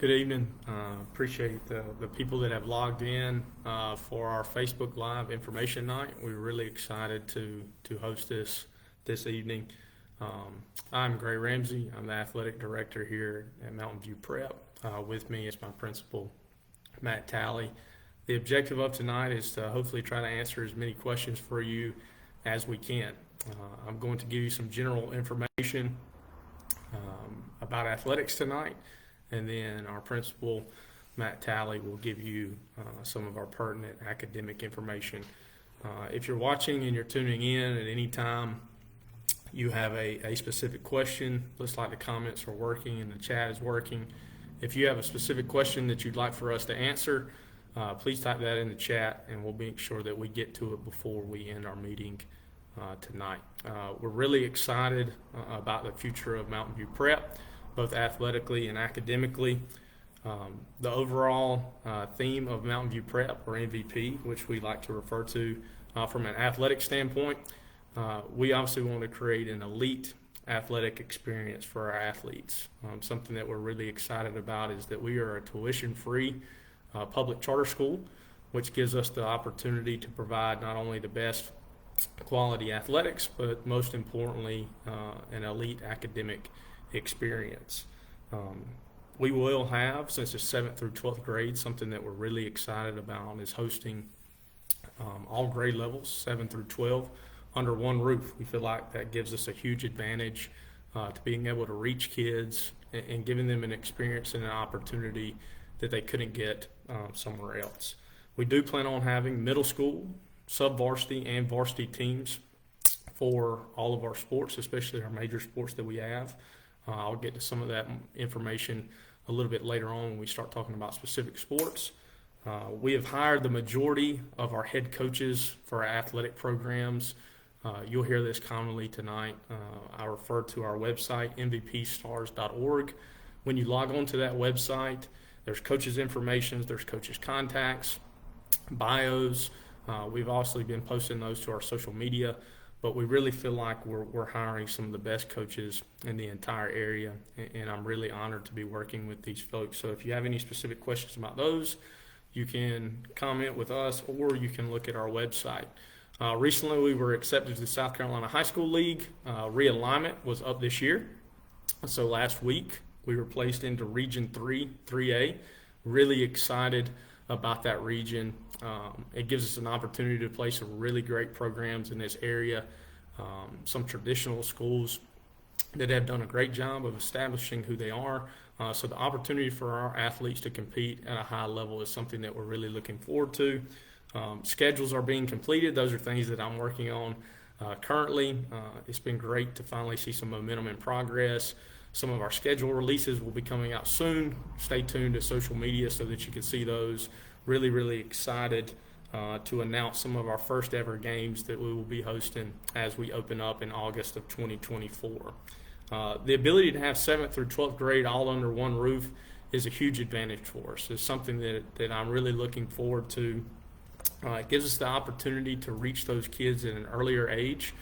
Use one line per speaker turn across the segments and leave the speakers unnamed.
Good evening. Appreciate the people that have logged in for our Facebook Live information night. We're really excited to host this evening. I'm Gray Ramsey. I'm the athletic director here at Mountain View Prep. With me is my principal, Matt Talley. The objective of tonight is to hopefully try to answer as many questions for you as we can. I'm going to give you some general information about athletics tonight, and then our principal, Matt Talley, will give you some of our pertinent academic information. If you're watching and you're tuning in at any time, you have a specific question. Looks like the comments are working and the chat is working. If you have a specific question that you'd like for us to answer, please type that in the chat, and we'll make sure that we get to it before we end our meeting tonight. We're really excited about the future of Mountain View Prep, both athletically and academically. The overall theme of Mountain View Prep, or MVP, which we like to refer to from an athletic standpoint, we obviously want to create an elite athletic experience for our athletes. Something that we're really excited about is that we are a tuition-free public charter school, which gives us the opportunity to provide not only the best quality athletics, but most importantly, an elite academic experience. We will have, since it's 7th through 12th grade, something that we're really excited about is hosting all grade levels, 7 through 12, under one roof. We feel like that gives us a huge advantage to being able to reach kids and giving them an experience and an opportunity that they couldn't get somewhere else. We do plan on having middle school, sub-varsity, and varsity teams for all of our sports, especially our major sports that we have. I'll get to some of that information a little bit later on when we start talking about specific sports. We have hired the majority of our head coaches for our athletic programs. You'll hear this commonly tonight. I refer to our website, mvpstars.org. When you log on to that website, there's coaches' information, there's coaches' contacts, bios. We've also been posting those to our social media, but we really feel like we're hiring some of the best coaches in the entire area, and I'm really honored to be working with these folks. So if you have any specific questions about those, you can comment with us, or you can look at our website. Recently, we were accepted to the South Carolina High School League. Realignment was up this year. So last week, we were placed into Region 3, 3A. Really excited about that region. It gives us an opportunity to play some really great programs in this area, some traditional schools that have done a great job of establishing who they are. So the opportunity for our athletes to compete at a high level is something that we're really looking forward to. Schedules are being completed. Those are things that I'm working on currently. It's been great to finally see some momentum and progress. Some of our schedule releases will be coming out soon. Stay tuned to social media so that you can see those. Really, really excited to announce some of our first ever games that we will be hosting as we open up in August of 2024. The ability to have 7th through 12th grade all under one roof is a huge advantage for us. It's something that I'm really looking forward to. It gives us the opportunity to reach those kids at an earlier age.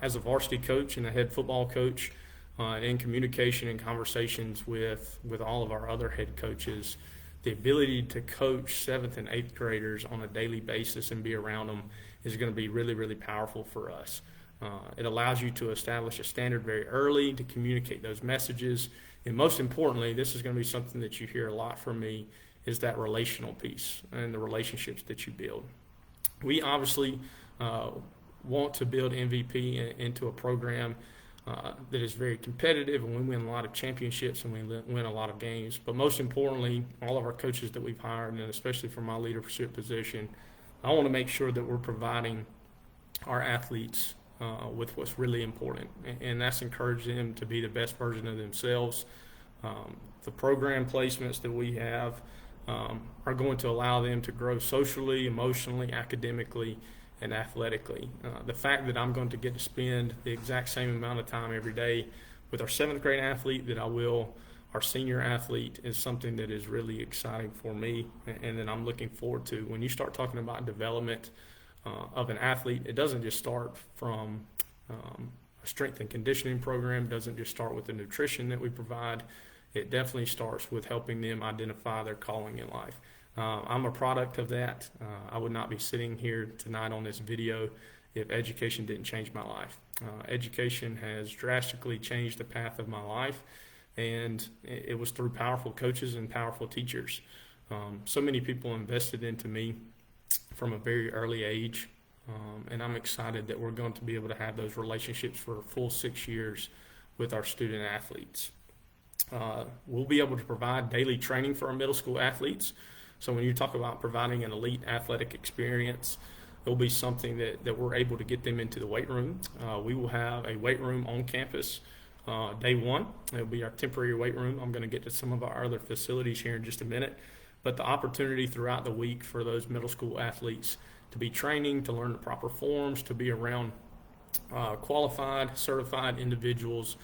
As a varsity coach and a head football coach, in communication and conversations with all of our other head coaches, the ability to coach 7th and 8th graders on a daily basis and be around them is going to be really, really powerful for us. It allows you to establish a standard very early, to communicate those messages, and most importantly, this is going to be something that you hear a lot from me, is that relational piece and the relationships that you build. We obviously want to build MVP into a program that is very competitive, and we win a lot of championships and we win a lot of games. But most importantly, all of our coaches that we've hired, and especially for my leadership position, I want to make sure that we're providing our athletes with what's really important, and that's encouraging them to be the best version of themselves. The program placements that we have are going to allow them to grow socially, emotionally, academically, and athletically. The fact that I'm going to get to spend the exact same amount of time every day with our 7th grade athlete that I will our senior athlete is something that is really exciting for me, and that I'm looking forward to. When you start talking about development of an athlete, it doesn't just start from a strength and conditioning program, it doesn't just start with the nutrition that we provide. it definitely starts with helping them identify their calling in life. I'm a product of that. I would not be sitting here tonight on this video if education didn't change my life. Education has drastically changed the path of my life, and it was through powerful coaches and powerful teachers. So many people invested into me from a very early age, and I'm excited that we're going to be able to have those relationships for a full 6 years with our student athletes. We'll be able to provide daily training for our middle school athletes. So when you talk about providing an elite athletic experience, it'll be something that we're able to get them into the weight room. We will have a weight room on campus day one. It'll be our temporary weight room. I'm going to get to some of our other facilities here in just a minute. But the opportunity throughout the week for those middle school athletes to be training, to learn the proper forms, to be around qualified, certified individuals,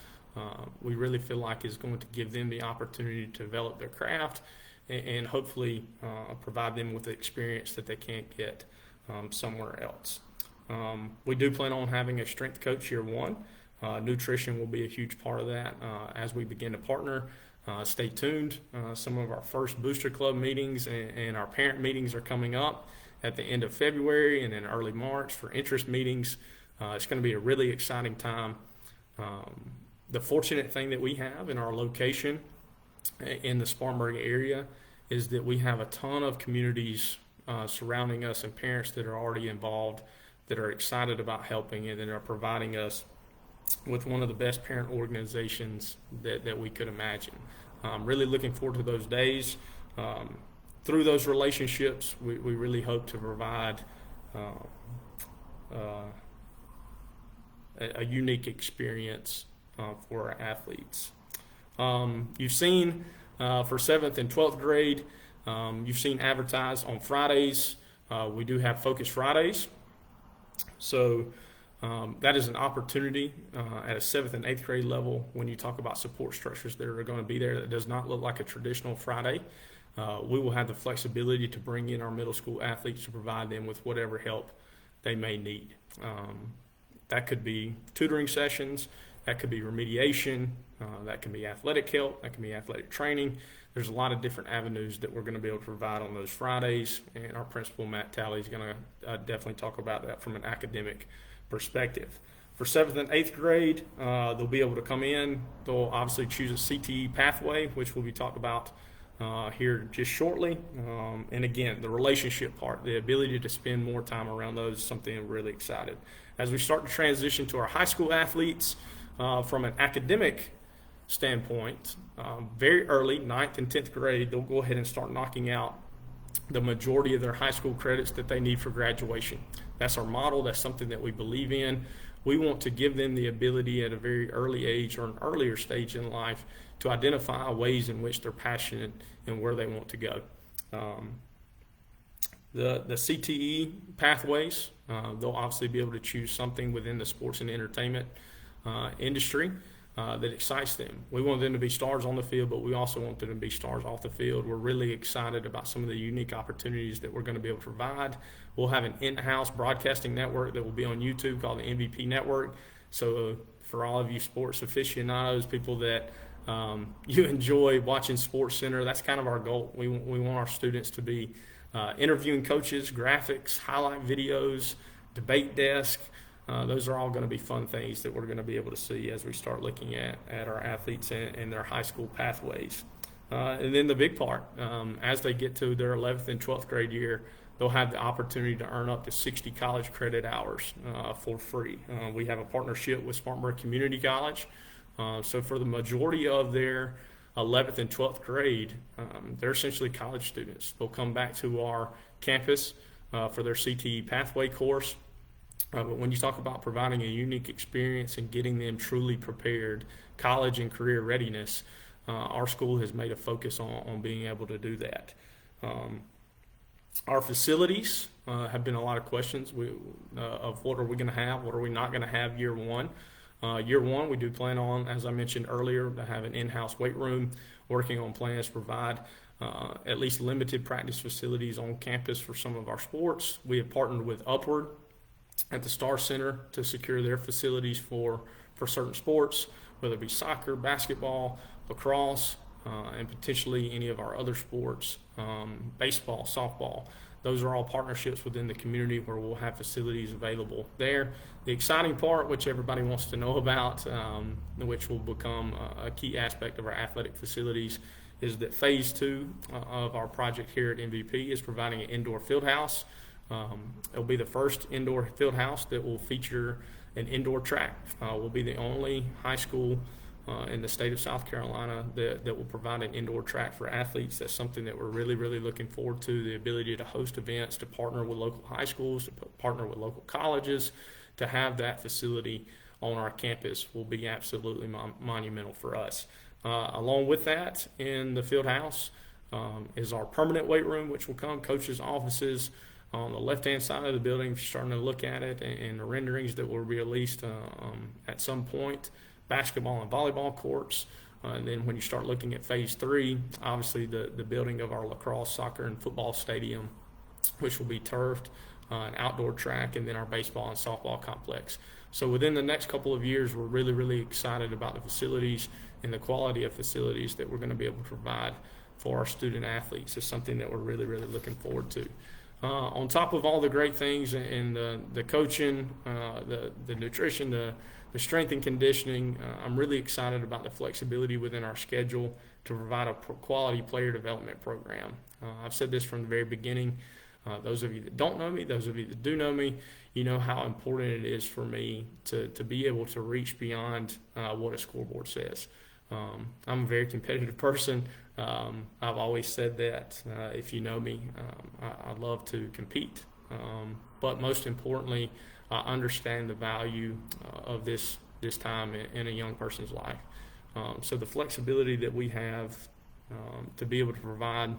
we really feel like is going to give them the opportunity to develop their craft and hopefully provide them with the experience that they can't get somewhere else. We do plan on having a strength coach year one. Nutrition will be a huge part of that as we begin to partner. Stay tuned. Some of our first Booster Club meetings and our parent meetings are coming up at the end of February and in early March for interest meetings. It's going to be a really exciting time. The fortunate thing that we have in our location in the Spartanburg area is that we have a ton of communities surrounding us and parents that are already involved, that are excited about helping and that are providing us with one of the best parent organizations that we could imagine. I'm really looking forward to those days. Through those relationships, we really hope to provide a unique experience for our athletes. You've seen for 7th and 12th grade, you've seen advertised on Fridays. We do have Focus Fridays. So that is an opportunity at a 7th and 8th grade level when you talk about support structures that are going to be there. That does not look like a traditional Friday. We will have the flexibility to bring in our middle school athletes to provide them with whatever help they may need. That could be tutoring sessions, that could be remediation, that can be athletic help, that can be athletic training. There's a lot of different avenues that we're going to be able to provide on those Fridays, and our principal, Matt Talley, is going to definitely talk about that from an academic perspective. For 7th and 8th grade, they'll be able to come in. They'll obviously choose a CTE pathway, which we'll be talking about here just shortly. And again, the relationship part, the ability to spend more time around those is something I'm really excited. As we start to transition to our high school athletes, from an academic standpoint, very early, 9th and 10th grade, they'll go ahead and start knocking out the majority of their high school credits that they need for graduation. That's our model. That's something that we believe in. We want to give them the ability at a very early age or an earlier stage in life to identify ways in which they're passionate and where they want to go. The CTE pathways, they'll obviously be able to choose something within the sports and entertainment industry that excites them. We want them to be stars on the field, but we also want them to be stars off the field. We're really excited about some of the unique opportunities that we're going to be able to provide. We'll have an in-house broadcasting network that will be on YouTube called the MVP Network. So for all of you sports aficionados, people that you enjoy watching SportsCenter, that's kind of our goal. We want our students to be interviewing coaches, graphics, highlight videos, debate desk. Those are all going to be fun things that we're going to be able to see as we start looking at our athletes and their high school pathways. And then the big part, as they get to their 11th and 12th grade year, they'll have the opportunity to earn up to 60 college credit hours for free. We have a partnership with Spartanburg Community College. So for the majority of their 11th and 12th grade, they're essentially college students. They'll come back to our campus for their CTE pathway course. But when you talk about providing a unique experience and getting them truly prepared, college and career readiness, our school has made a focus on being able to do that. Our facilities have been a lot of questions of what are we going to have, what are we not going to have year one. Year one, we do plan on, as I mentioned earlier, to have an in-house weight room, working on plans to provide at least limited practice facilities on campus for some of our sports. We have partnered with Upward at the Star Center to secure their facilities for certain sports, whether it be soccer, basketball, lacrosse. and potentially any of our other sports, baseball, softball. Those are all partnerships within the community where we'll have facilities available there. The exciting part, which everybody wants to know about, which will become a key aspect of our athletic facilities, is that phase 2 of our project here at MVP is providing an indoor field house. It'll be the first indoor field house that will feature an indoor track. We'll be the only high school in the state of South Carolina that will provide an indoor track for athletes. That's something that we're really, really looking forward to, the ability to host events, to partner with local high schools, to partner with local colleges, to have that facility on our campus will be absolutely monumental for us. Along with that, in the field house is our permanent weight room, which will come coaches' offices on the left-hand side of the building. If you're starting to look at it, and the renderings that will be released at some point, basketball and volleyball courts. And then when you start looking at phase 3, obviously the building of our lacrosse, soccer, and football stadium, which will be turfed, an outdoor track, and then our baseball and softball complex. So within the next couple of years, we're really, really excited about the facilities and the quality of facilities that we're going to be able to provide for our student athletes. It's something that we're really, really looking forward to. On top of all the great things in the coaching, the nutrition, the strength and conditioning, I'm really excited about the flexibility within our schedule to provide a quality player development program. I've said this from the very beginning. Those of you that don't know me, those of you that do know me, you know how important it is for me to be able to reach beyond what a scoreboard says. I'm a very competitive person. I've always said that. If you know me, I love to compete. But most importantly, I understand the value of this time in a young person's life. So the flexibility that we have to be able to provide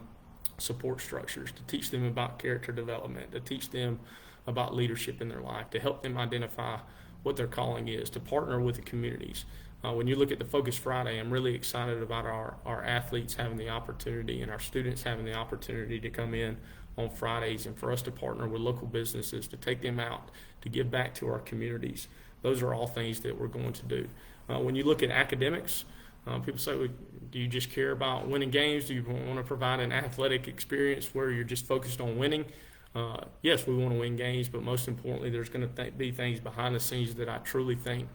support structures, to teach them about character development, to teach them about leadership in their life, to help them identify what their calling is, to partner with the communities. When you look at the Focus Friday, I'm really excited about our athletes having the opportunity and our students having the opportunity to come in on Fridays and for us to partner with local businesses, to take them out, to give back to our communities. Those are all things that we're going to do. When you look at academics, people say, well, do you just care about winning games? Do you want to provide an athletic experience where you're just focused on winning? Yes, we want to win games, but most importantly, there's going to be things behind the scenes that I truly think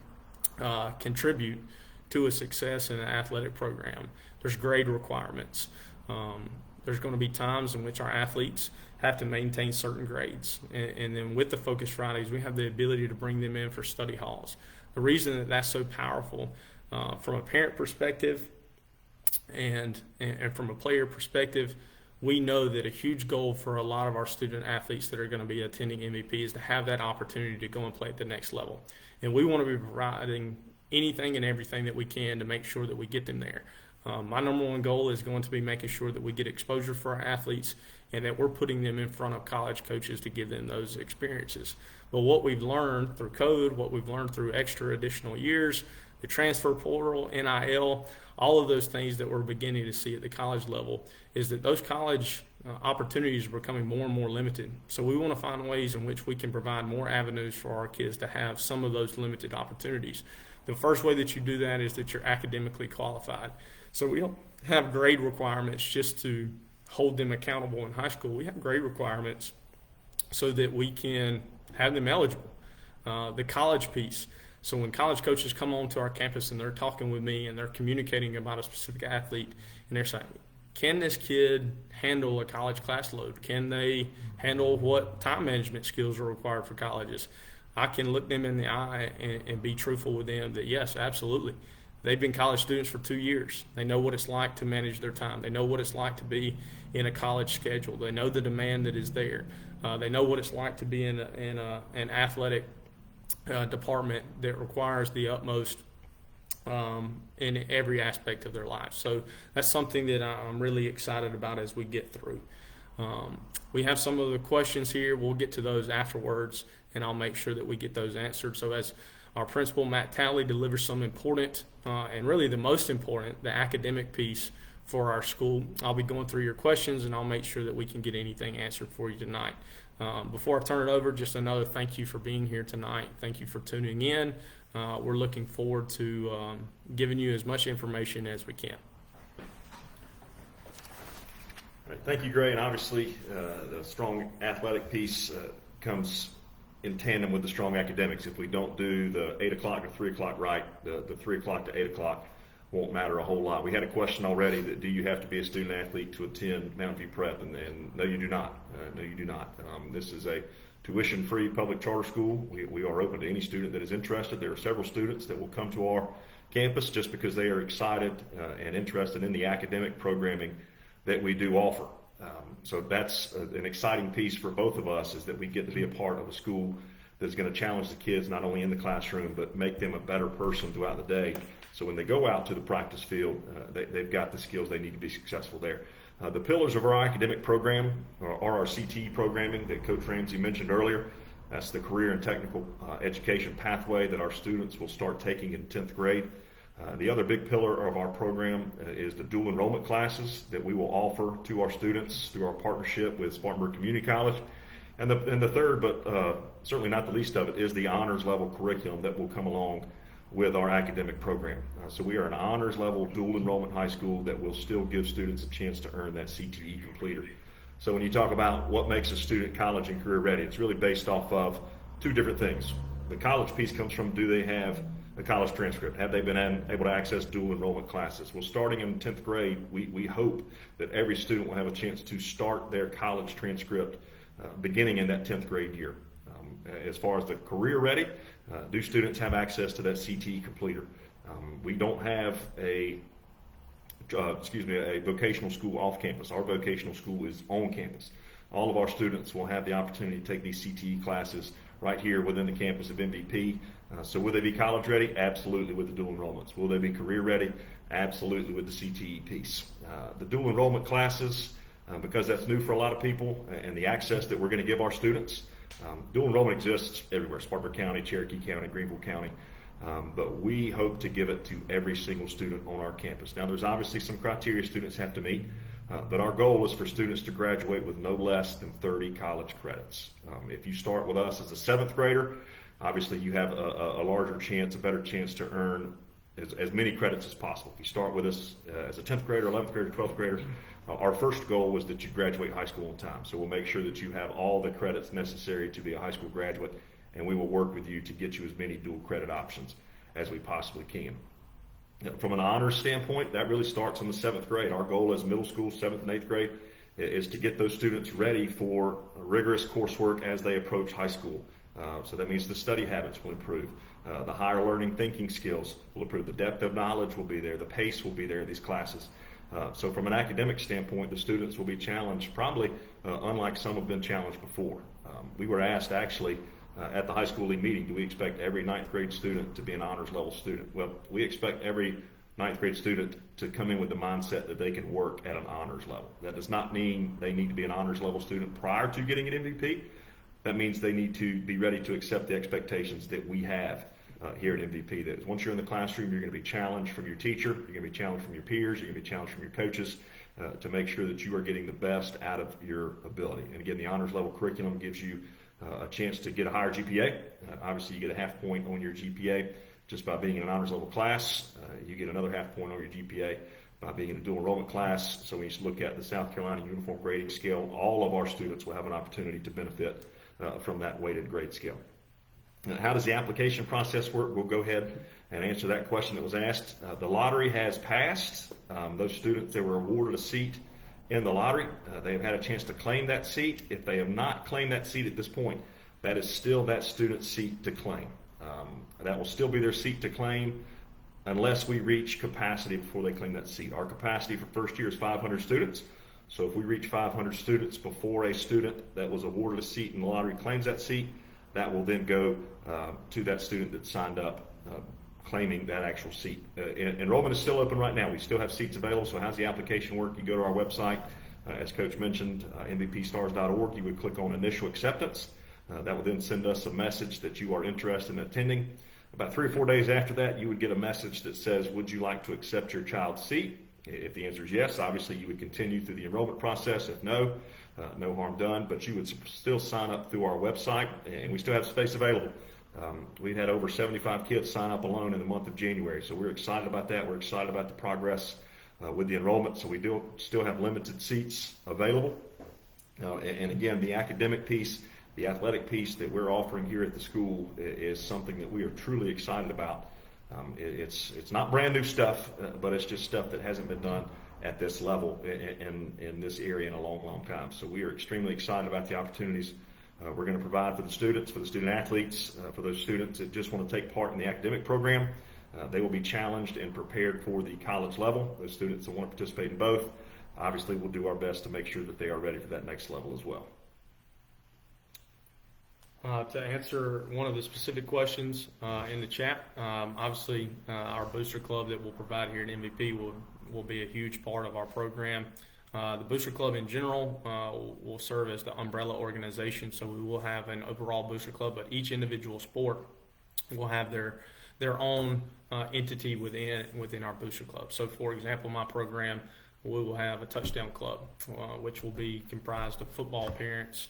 contribute to a success in an athletic program. There's grade requirements. There's going to be times in which our athletes have to maintain certain grades. And then with the Focus Fridays, we have the ability to bring them in for study halls. The reason that that's so powerful from a parent perspective and from a player perspective, we know that a huge goal for a lot of our student athletes that are going to be attending MVP is to have that opportunity to go and play at the next level. And we want to be providing anything and everything that we can to make sure that we get them there. My number one goal is going to be making sure that we get exposure for our athletes and that we're putting them in front of college coaches to give them those experiences. But what we've learned through COVID, what we've learned through extra additional years, the transfer portal, NIL, all of those things that we're beginning to see at the college level is that those college opportunities are becoming more and more limited. So we want to find ways in which we can provide more avenues for our kids to have some of those limited opportunities. The first way that you do that is that you're academically qualified. So we don't have grade requirements just to hold them accountable in high school. We have grade requirements so that we can have them eligible. The college piece. So when college coaches come onto our campus and they're talking with me and they're communicating about a specific athlete and they're saying, can this kid handle a college class load? Can they handle what time management skills are required for colleges? I can look them in the eye and be truthful with them that yes, absolutely. They've been college students for 2 years. They know what it's like to manage their time. They know what it's like to be in a college schedule. They know the demand that is there. They know what it's like to be in an athletic department that requires the utmost in every aspect of their life. So that's something that I'm really excited about as we get through. We have some of the questions here. We'll get to those afterwards, and I'll make sure that we get those answered. So as our principal, Matt Talley, delivers some important and really the most important, the academic piece for our school, I'll be going through your questions, and I'll make sure that we can get anything answered for you tonight. Before I turn it over, just another thank you for being here tonight. Thank you for tuning in. We're looking forward to giving you as much information as we can.
Right. Thank you, Gray. And obviously, the strong athletic piece comes in tandem with the strong academics. If we don't do the 8 o'clock to 3 o'clock right, the 3 o'clock to 8 o'clock won't matter a whole lot. We had a question already that do you have to be a student athlete to attend Mountain View Prep? And no, you do not. No, you do not. This is a tuition-free public charter school. We are open to any student that is interested. There are several students that will come to our campus just because they are excited and interested in the academic programming that we do offer. So that's an exciting piece for both of us, is that we get to be a part of a school that's going to challenge the kids not only in the classroom but make them a better person throughout the day. So when they go out to the practice field, they've got the skills they need to be successful there. The pillars of our academic program are our CTE programming that Coach Ramsey mentioned earlier. That's the career and technical education pathway that our students will start taking in 10th grade. The other big pillar of our program is the dual enrollment classes that we will offer to our students through our partnership with Spartanburg Community College. And the third, but certainly not the least of it, is the honors level curriculum that will come along with our academic program. So we are an honors level dual enrollment high school that will still give students a chance to earn that CTE completer. So when you talk about what makes a student college and career ready, it's really based off of two different things. The college piece comes from, do they have a college transcript? Have they been able to access dual enrollment classes? Well, starting in 10th grade, we hope that every student will have a chance to start their college transcript beginning in that 10th grade year. As far as the career ready, do students have access to that CTE completer? We don't have a vocational school off campus. Our vocational school is on campus. All of our students will have the opportunity to take these CTE classes right here within the campus of MVP. So will they be college ready? Absolutely, with the dual enrollments. Will they be career ready? Absolutely, with the CTE piece. The dual enrollment classes, because that's new for a lot of people, and the access that we're going to give our students. Dual enrollment exists everywhere, Spartanburg County, Cherokee County, Greenville County, but we hope to give it to every single student on our campus. Now, there's obviously some criteria students have to meet, but our goal is for students to graduate with no less than 30 college credits. If you start with us as a 7th grader, obviously you have a larger chance, a better chance to earn as many credits as possible. If you start with us as a 10th grader, 11th grader, 12th grader, our first goal is that you graduate high school on time. So we'll make sure that you have all the credits necessary to be a high school graduate, and we will work with you to get you as many dual credit options as we possibly can. From an honors standpoint, that really starts in the 7th grade. Our goal as middle school, 7th and 8th grade, is to get those students ready for rigorous coursework as they approach high school. So that means the study habits will improve. The higher learning thinking skills will improve. The depth of knowledge will be there. The pace will be there in these classes. So from an academic standpoint, the students will be challenged probably unlike some have been challenged before. We were asked actually at the high school league meeting, do we expect every 9th grade student to be an honors level student? Well, we expect every 9th grade student to come in with the mindset that they can work at an honors level. That does not mean they need to be an honors level student prior to getting an MVP. That means they need to be ready to accept the expectations that we have here at MVP. That once you're in the classroom, you're going to be challenged from your teacher, you're going to be challenged from your peers, you're going to be challenged from your coaches to make sure that you are getting the best out of your ability. And again, the honors level curriculum gives you a chance to get a higher GPA. Obviously, you get a half point on your GPA just by being in an honors level class. You get another half point on your GPA by being in a dual enrollment class. So when you look at the South Carolina Uniform Grading Scale, all of our students will have an opportunity to benefit from that weighted grade scale. Now, how does the application process work? We'll go ahead and answer that question that was asked. The lottery has passed. Those students that were awarded a seat in the lottery, they have had a chance to claim that seat. If they have not claimed that seat at this point, that is still that student's seat to claim. That will still be their seat to claim unless we reach capacity before they claim that seat. Our capacity for first year is 500 students. So if we reach 500 students before a student that was awarded a seat in the lottery claims that seat, that will then go to that student that signed up claiming that actual seat. Enrollment is still open right now. We still have seats available. So how's the application work? You go to our website, as Coach mentioned, mvpstars.org. You would click on initial acceptance. That would then send us a message that you are interested in attending. About 3 or 4 days after that, you would get a message that says, would you like to accept your child's seat? If the answer is yes, obviously you would continue through the enrollment process. If no, no harm done, but you would still sign up through our website, and we still have space available. We've had over 75 kids sign up alone in the month of January, so we're excited about that. We're excited about the progress with the enrollment, so we do still have limited seats available. And again, the academic piece, the athletic piece that we're offering here at the school is something that we are truly excited about. It's not brand new stuff, but it's just stuff that hasn't been done at this level in this area in a long, long time. So we are extremely excited about the opportunities we're going to provide for the students, for the student athletes, for those students that just want to take part in the academic program. They will be challenged and prepared for the college level. Those students that want to participate in both, obviously we'll do our best to make sure that they are ready for that next level as well.
To answer one of the specific questions in the chat, obviously our booster club that we'll provide here at MVP will be a huge part of our program. The booster club in general will serve as the umbrella organization, so we will have an overall booster club, but each individual sport will have their own entity within our booster club. So for example, my program, we will have a touchdown club, which will be comprised of football parents,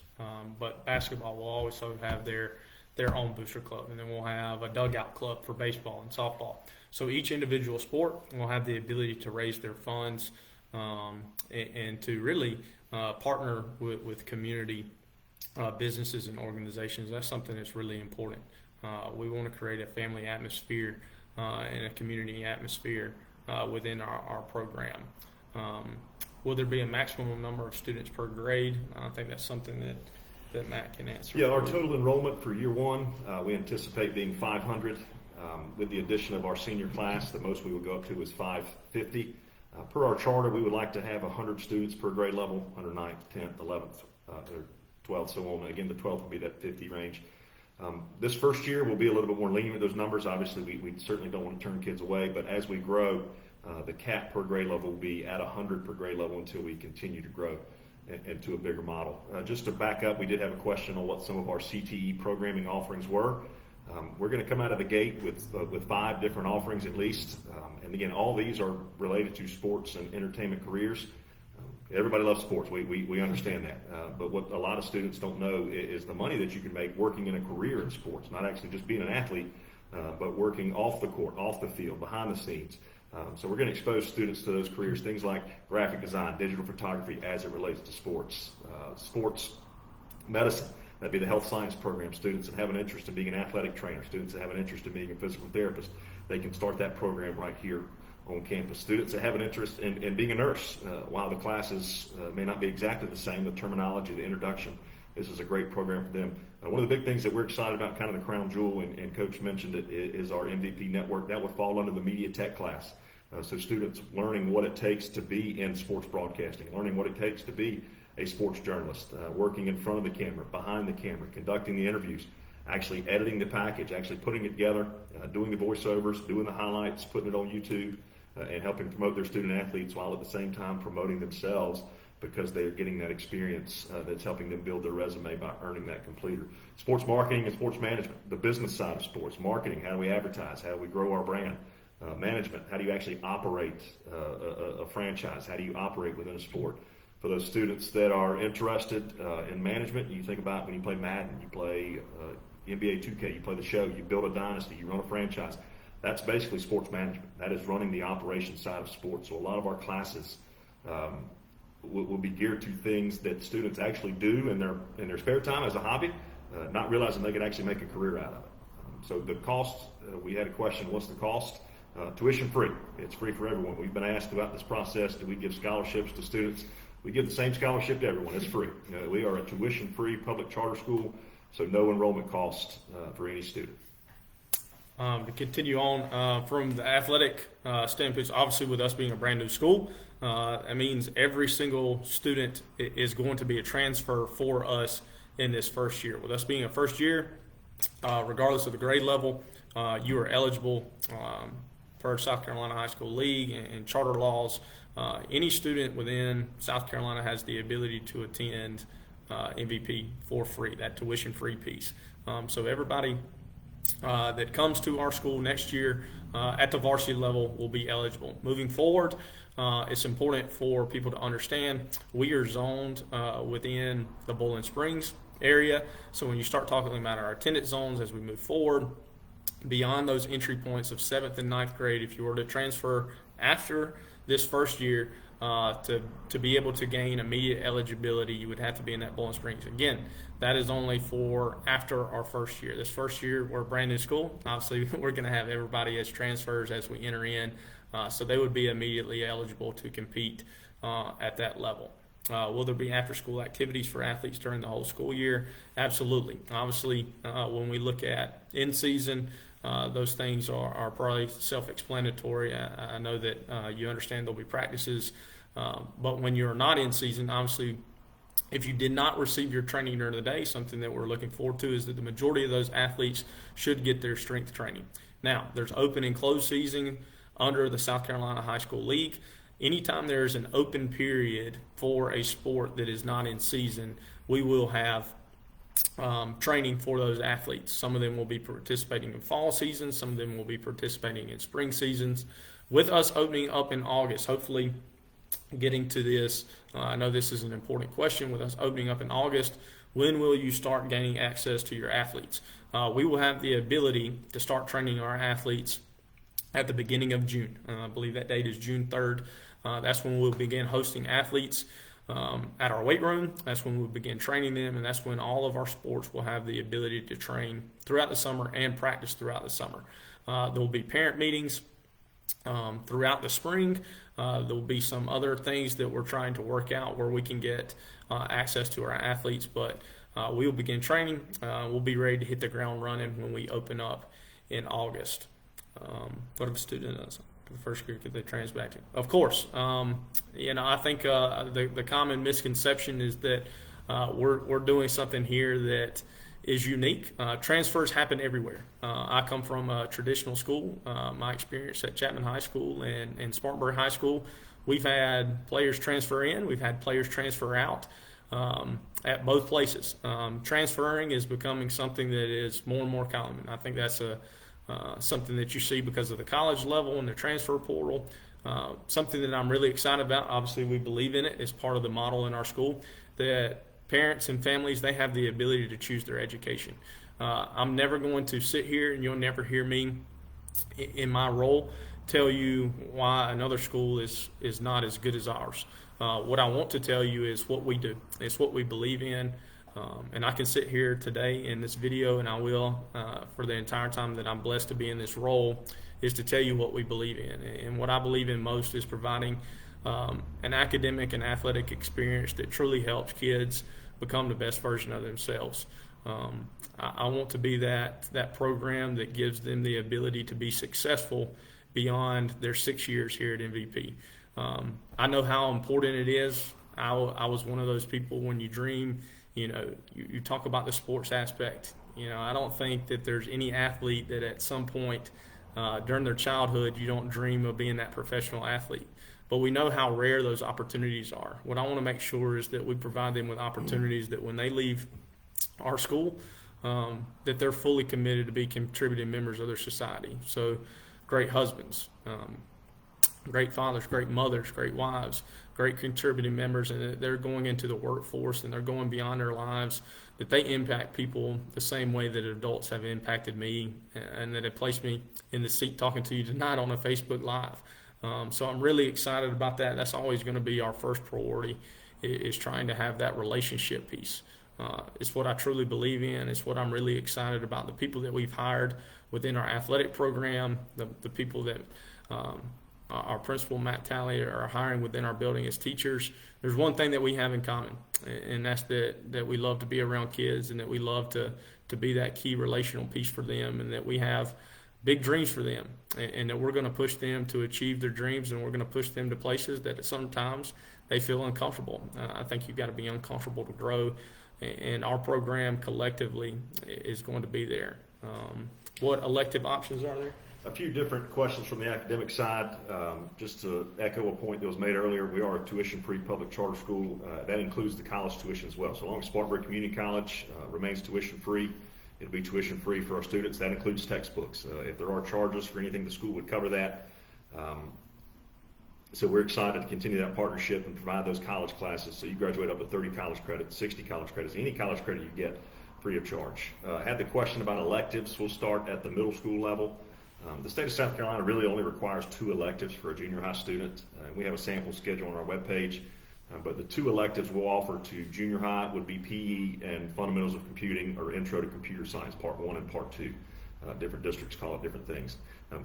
but basketball will also have their own booster club. And then we'll have a dugout club for baseball and softball. So each individual sport will have the ability to raise their funds and to really partner with community businesses and organizations. That's something that's really important. We want to create a family atmosphere and a community atmosphere within our program. Will there be a maximum number of students per grade? I think that's something that Matt can answer.
Yeah, our total enrollment for year one, we anticipate being 500. With the addition of our senior class, the most we would go up to is 550. Per our charter, we would like to have 100 students per grade level, under 9th, 10th, 11th, or 12th, so on. Again, the 12th will be that 50 range. This first year, we'll be a little bit more lenient with those numbers. Obviously, we certainly don't want to turn kids away, but as we grow, the cap per grade level will be at 100 per grade level until we continue to grow into a bigger model. Just to back up, we did have a question on what some of our CTE programming offerings were. We're going to come out of the gate with 5 different offerings at least. And again, all these are related to sports and entertainment careers. Everybody loves sports. We understand that. But what a lot of students don't know is the money that you can make working in a career in sports, not actually just being an athlete, but working off the court, off the field, behind the scenes. So we're going to expose students to those careers, things like graphic design, digital photography as it relates to sports, sports medicine. That'd be the health science program. Students that have an interest in being an athletic trainer, students that have an interest in being a physical therapist, they can start that program right here on campus. Students that have an interest in being a nurse, while the classes may not be exactly the same, the terminology, the introduction, this is a great program for them. One of the big things that we're excited about, kind of the crown jewel, and Coach mentioned it, is our MVP network. That would fall under the media tech class. So students learning what it takes to be in sports broadcasting, learning what it takes to be a sports journalist, working in front of the camera, behind the camera, conducting the interviews, actually editing the package, actually putting it together, doing the voiceovers, doing the highlights, putting it on YouTube, and helping promote their student athletes while at the same time promoting themselves, because they're getting that experience that's helping them build their resume by earning that completer. Sports marketing and sports management, the business side of sports. Marketing, how do we advertise? How do we grow our brand? Management, how do you actually operate a franchise? How do you operate within a sport? For those students that are interested in management, you think about when you play Madden, you play NBA 2K, you play the show, you build a dynasty, you run a franchise. That's basically sports management. That is running the operations side of sports. So a lot of our classes will be geared to things that students actually do in their spare time as a hobby, not realizing they can actually make a career out of it. So the cost, we had a question, what's the cost? Tuition free. It's free for everyone. We've been asked about this process. Do we give scholarships to students? We give the same scholarship to everyone. It's free. We are a tuition free public charter school, so no enrollment cost for any student.
To continue on from the athletic standpoint, obviously with us being a brand new school, that means every single student is going to be a transfer for us in this first year. With us being a first year, regardless of the grade level, you are eligible per South Carolina High School League and charter laws. Any student within South Carolina has the ability to attend MVP for free, that tuition-free piece. So everybody that comes to our school next year at the varsity level will be eligible. Moving forward, it's important for people to understand we are zoned within the Bowling Springs area. So when you start talking about our attendance zones as we move forward, beyond those entry points of 7th and 9th grade, if you were to transfer after this first year, to be able to gain immediate eligibility, you would have to be in that Bowling Springs. Again, that is only for after our first year. This first year, we're a brand new school. Obviously, we're going to have everybody as transfers as we enter in, so they would be immediately eligible to compete at that level. Will there be after-school activities for athletes during the whole school year? Absolutely. Obviously, when we look at in-season, those things are probably self-explanatory. I know that you understand there'll be practices, but when you're not in season, obviously, if you did not receive your training during the day, something that we're looking forward to is that the majority of those athletes should get their strength training. Now, there's open and closed season under the South Carolina High School League. Anytime there's an open period for a sport that is not in season, we will have training for those athletes. Some of them will be participating in fall seasons. Some of them will be participating in spring seasons. With us opening up in August, hopefully getting to this, I know this is an important question. With us opening up in August, when will you start gaining access to your athletes? We will have the ability to start training our athletes at the beginning of June. I believe that date is June 3rd. That's when we'll begin hosting athletes at our weight room. That's when we'll begin training them, and that's when all of our sports will have the ability to train throughout the summer and practice throughout the summer. There will be parent meetings throughout the spring. There will be some other things that we're trying to work out where we can get access to our athletes, but we will begin training. We'll be ready to hit the ground running when we open up in August. What if a student does? The first year, could they transfer back to? Of course. I think the common misconception is that we're doing something here that is unique. Transfers happen everywhere. I come from a traditional school. My experience at Chapman High School and Spartanburg High School, we've had players transfer in, we've had players transfer out at both places. Transferring is becoming something that is more and more common. I think that's something that you see because of the college level and the transfer portal. Something that I'm really excited about. Obviously, we believe in it as part of the model in our school, that parents and families, they have the ability to choose their education. I'm never going to sit here, and you'll never hear me in my role tell you why another school is not as good as ours. What I want to tell you is what we do. It's what we believe in. And I can sit here today in this video, and I will for the entire time that I'm blessed to be in this role, is to tell you what we believe in. And what I believe in most is providing an academic and athletic experience that truly helps kids become the best version of themselves. I want to be that program that gives them the ability to be successful beyond their 6 years here at MVP. I know how important it is. I was one of those people when you dream. You talk about the sports aspect. I don't think that there's any athlete that at some point during their childhood you don't dream of being that professional athlete. But we know how rare those opportunities are. What I want to make sure is that we provide them with opportunities that when they leave our school, that they're fully committed to be contributing members of their society. So great husbands, great fathers, great mothers, great wives, great contributing members, and they're going into the workforce and they're going beyond their lives, that they impact people the same way that adults have impacted me and that have placed me in the seat talking to you tonight on a Facebook Live. So I'm really excited about that. That's always going to be our first priority, is trying to have that relationship piece. It's what I truly believe in. It's what I'm really excited about. The people that we've hired within our athletic program, the people that our principal, Matt Talley, are hiring within our building as teachers. There's one thing that we have in common, and that's that we love to be around kids, and that we love to be that key relational piece for them, and that we have big dreams for them, and that we're going to push them to achieve their dreams, and we're going to push them to places that sometimes they feel uncomfortable. I think you've got to be uncomfortable to grow, and our program collectively is going to be there. What elective options are there?
A few different questions from the academic side. Just to echo a point that was made earlier, we are a tuition-free public charter school. That includes the college tuition as well. So long as Spartanburg Community College remains tuition-free, it'll be tuition-free for our students. That includes textbooks. If there are charges for anything, the school would cover that. So we're excited to continue that partnership and provide those college classes. So you graduate up to 30 college credits, 60 college credits, any college credit you get free of charge. Had the question about electives. We'll start at the middle school level. The state of South Carolina really only requires 2 electives for a junior high student. We have a sample schedule on our webpage, but the 2 electives we'll offer to junior high would be PE and Fundamentals of Computing, or Intro to Computer Science, Part 1 and Part 2. Different districts call it different things.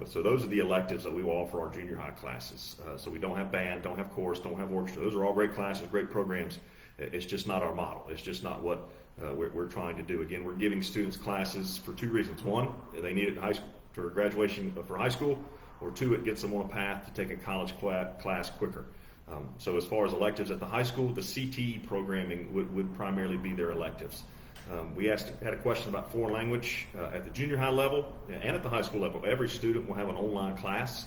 So those are the electives that we will offer our junior high classes. So we don't have band, don't have chorus, don't have orchestra. Those are all great classes, great programs. It's just not our model. It's just not what we're trying to do. Again, we're giving students classes for 2 reasons. 1, they need it in high school for graduation for high school, or 2, it gets them on a path to take a college class quicker. So as far as electives at the high school, the CTE programming would primarily be their electives. We had a question about foreign language at the junior high level and at the high school level. Every student will have an online class,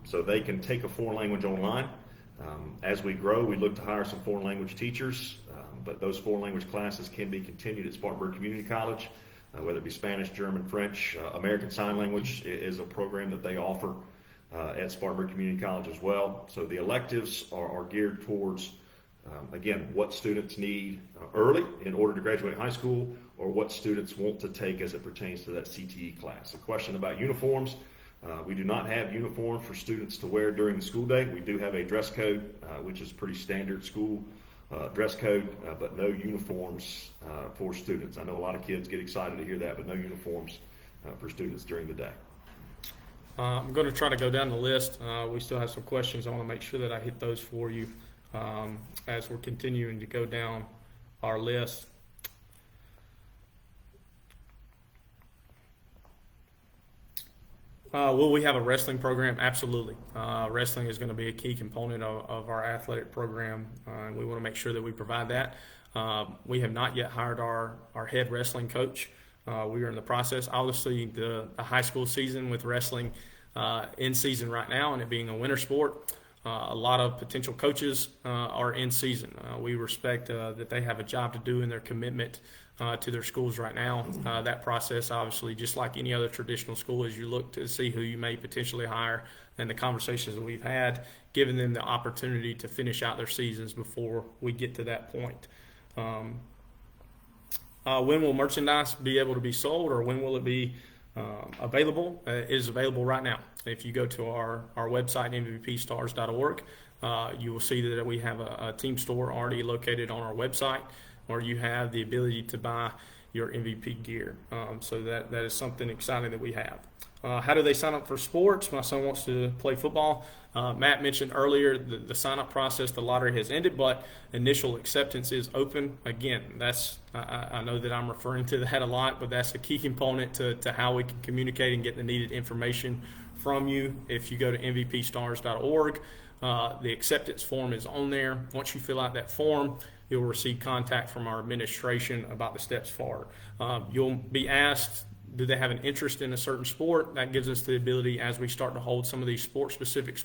so they can take a foreign language online. As we grow, we look to hire some foreign language teachers, but those foreign language classes can be continued at Spartanburg Community College, whether it be Spanish, German, French. American Sign Language is a program that they offer at Spartanburg Community College as well. So the electives are geared towards, again, what students need early in order to graduate high school, or what students want to take as it pertains to that CTE class. A question about uniforms. We do not have uniforms for students to wear during the school day. We do have a dress code, which is pretty standard school dress code, but no uniforms for students. I know a lot of kids get excited to hear that, but no uniforms for students during the day.
I'm going to try to go down the list. We still have some questions. I want to make sure that I hit those for you as we're continuing to go down our list. Will we have a wrestling program? Absolutely. Wrestling is going to be a key component of our athletic program, and we want to make sure that we provide that. We have not yet hired our head wrestling coach. We are in the process. Obviously, the high school season with wrestling in season right now, and it being a winter sport, a lot of potential coaches are in season. We respect that they have a job to do in their commitment to their schools right now. That process, obviously, just like any other traditional school, is you look to see who you may potentially hire, and the conversations that we've had, giving them the opportunity to finish out their seasons before we get to that point. When will merchandise be able to be sold, or when will it be available? It is available right now. If you go to our website, mvpstars.org, you will see that we have a team store already located on our website, where you have the ability to buy your MVP gear. So that is something exciting that we have. How do they sign up for sports? My son wants to play football. Matt mentioned earlier the sign-up process, the lottery has ended, but initial acceptance is open. Again, I know that I'm referring to that a lot, but that's a key component to how we can communicate and get the needed information from you. If you go to mvpstars.org, the acceptance form is on there. Once you fill out that form, you'll receive contact from our administration about the steps forward. You'll be asked, do they have an interest in a certain sport? That gives us the ability, as we start to hold some of these sport-specific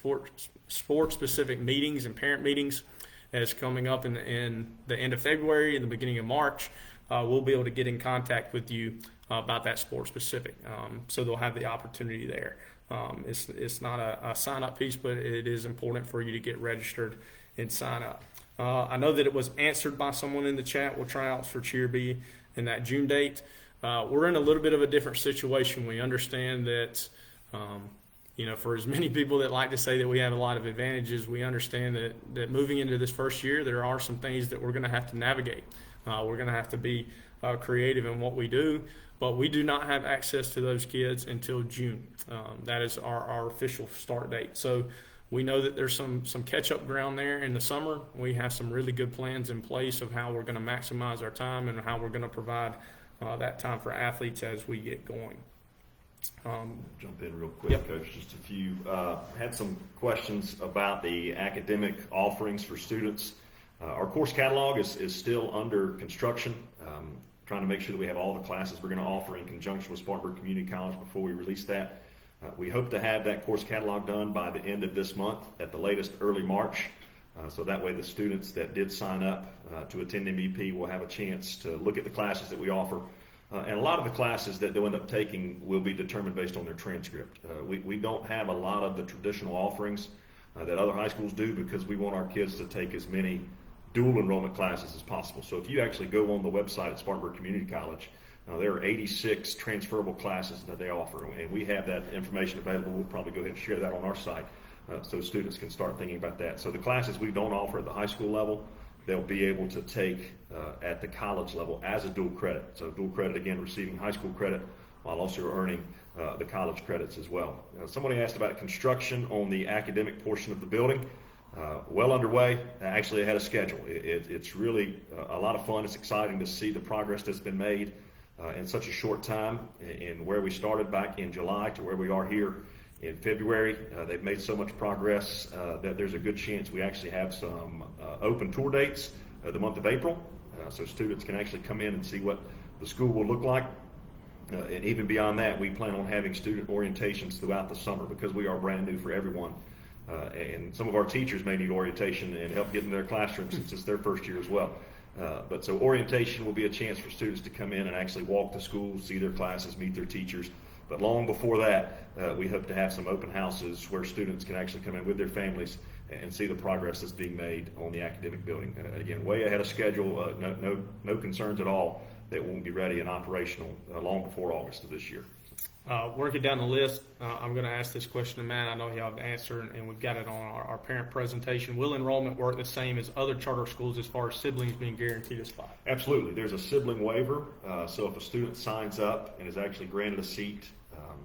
meetings and parent meetings, as coming up in the end of February and the beginning of March, we'll be able to get in contact with you about that sport-specific. So they'll have the opportunity there. It's not a sign-up piece, but it is important for you to get registered and sign up. I know that it was answered by someone in the chat. We'll tryouts for Cheer B in that June date. We're in a little bit of a different situation. We understand that, for as many people that like to say that we have a lot of advantages, we understand that moving into this first year, there are some things that we're going to have to navigate. We're going to have to be creative in what we do, but we do not have access to those kids until June. That is our official start date. So we know that there's some catch-up ground there in the summer. We have some really good plans in place of how we're going to maximize our time and how we're going to provide that time for athletes as we get going.
Jump in real quick,
Yep.
Coach. Just a few. Had some questions about the academic offerings for students. Our course catalog is still under construction. Trying to make sure that we have all the classes we're going to offer in conjunction with Spartanburg Community College before we release that. We hope to have that course catalog done by the end of this month, at the latest early March. So that way the students that did sign up to attend MVP will have a chance to look at the classes that we offer. And a lot of the classes that they'll end up taking will be determined based on their transcript. We don't have a lot of the traditional offerings that other high schools do, because we want our kids to take as many dual enrollment classes as possible. So if you actually go on the website at Spartanburg Community College, there are 86 transferable classes that they offer, and we have that information available. We'll probably go ahead and share that on our site so students can start thinking about that. So the classes we don't offer at the high school level, they'll be able to take at the college level as a dual credit. So dual credit, again, receiving high school credit while also earning the college credits as well. Somebody asked about construction on the academic portion of the building. Well underway, actually ahead of schedule. It's really a lot of fun. It's exciting to see the progress that's been made in such a short time, and where we started back in July to where we are here in February. They've made so much progress that there's a good chance we actually have some open tour dates the month of April, so students can actually come in and see what the school will look like. And even beyond that, we plan on having student orientations throughout the summer because we are brand new for everyone. And some of our teachers may need orientation and help get in their classrooms since it's their first year as well. But so orientation will be a chance for students to come in and actually walk the school, see their classes, meet their teachers. But long before that, we hope to have some open houses where students can actually come in with their families and see the progress that's being made on the academic building. Again, way ahead of schedule, no concerns at all that won't be ready and operational long before August of this year.
Working down the list, I'm going to ask this question to Matt. I know he'll have the answer, and we've got it on our parent presentation. Will enrollment work the same as other charter schools as far as siblings being guaranteed a spot?
Absolutely. There's a sibling waiver. So if a student signs up and is actually granted a seat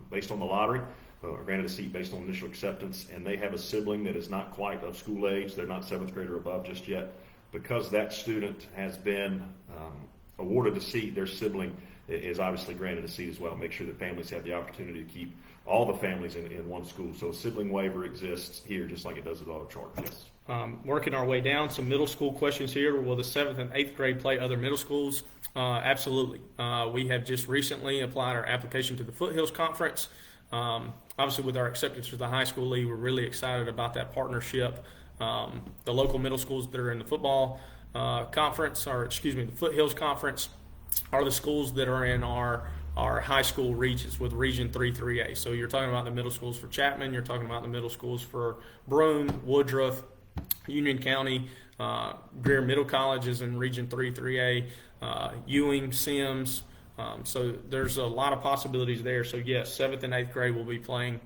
based on the lottery, or granted a seat based on initial acceptance, and they have a sibling that is not quite of school age, they're not seventh grade or above just yet, because that student has been awarded a seat, their sibling is obviously granted a seat as well. Make sure that families have the opportunity to keep all the families in one school. So a sibling waiver exists here just like it does at auto charter. Yes.
Working our way down, some middle school questions here. Will the 7th and 8th grade play other middle schools? Absolutely. We have just recently applied our application to the Foothills Conference. Obviously, with our acceptance to the high school league, we're really excited about that partnership. The local middle schools that are in the football conference, the Foothills Conference, are the schools that are in our high school regions with Region 3, 3A. So you're talking about the middle schools for Chapman, you're talking about the middle schools for Broome, Woodruff, Union County, Greer Middle College is in Region 3, 3A, Ewing, Sims. So there's a lot of possibilities there. So yes, 7th and 8th grade will be playing